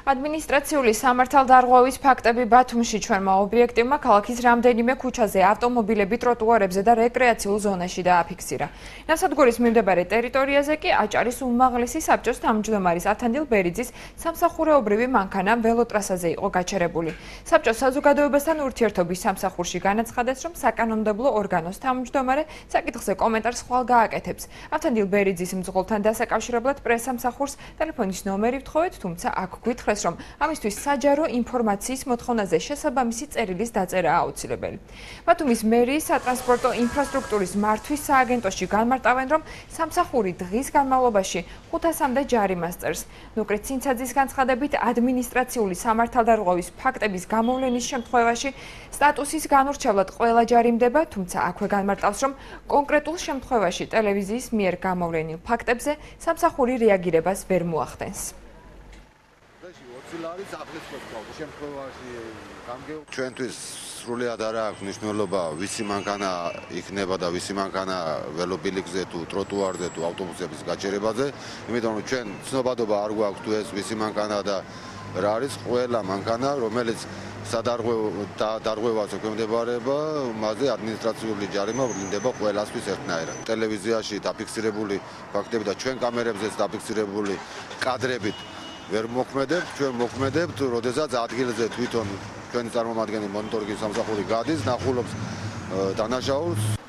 ადმინისტრაციული სამართალდარღვევის ფაქტები ბათუმში ჩვენმა ობიექტივმა ქალაქის რამდენიმე ქუჩაზე, ავტომობილები, ტროტუარებზე და რეკრეაციულ ზონაში დააფიქსირა. ნავსადგურის მიმდებარე ტერიტორიაზე კი აჭარის უმაღლესი საბჭოს თავმჯდომარის ათანდილ ბერიძის სამსახურეობრივი მანქანა ველოტრასაზე იყო გაჩერებული. საბჭოს საზოგადოებასთან ურთიერთობის სამსახურში განაცხადეს, რომ საკანონმდებლო ორგანოს თავმჯდომარე საკითხზე კომენტარს ხვალ გააკეთებს. ათანდილ ბერიძის მძღოლთან დასაკავშირებლად პრესსამსახურს ტელეფონის ნომერი ვთხოვეთ, თუმცა აქ გითხრეს, რომ ამისთვის საჯარო ინფორმაციის მოთხოვნაზე შესაბამისი წერილის დაწერა აუცილებელი. ბათუმის მერიის სატრანსპორტო ინფრასტრუქტურის მართვის სააგენტოში განმარტავენ, რომ სამსახური დღის განმავლობაში 500-მდე ჯარიმას წერს. ნუკრეთ ცინცაძის განცხადებით, ადმინისტრაციული სამართალდარღვევის ფაქტების გამოვლენის შემთხვევაში სტატუსის განურჩევლად ყველა ჯარიმდება, თუმცა აქვე განმარტავს, რომ კონკრეტულ შემთხვევაში ტელევიზიის მიერ გამოვლენილ ფაქტებზე სამსახური რეაგირებას ვერ მოახდენს. ჩვენთვის სრულად არ აქვს მნიშვნელობა ვისი მანქანა იქნება და ვისი მანქანა ველობილიკზე თუ ტროტუარზე თუ ავტობუსების გაჩერებაზე, იმიტომ რომ ჩვენ ცნობადობა არ გვაქვს თუ ეს ვისი მანქანა და რა არის. ყველა მანქანა, რომელიც სადარღვევაზე ექვემდებარება, მასზე ადმინისტრაციული ჯარიმა ვლინდება ყველასთვის ერთნაირად. ტელევიზიაში დაფიქსირებული ფაქტები და ჩვენ კამერებზეც დაფიქსირებული კადრებით ვერ მოქმედებთ, ჩვენ მოქმედებთ, როდესაც ადგილზე თვითონ ჩვენი წარმომადგენელი მონიტორინგის სამსახური გადის, ნახულობს დანაშაულს.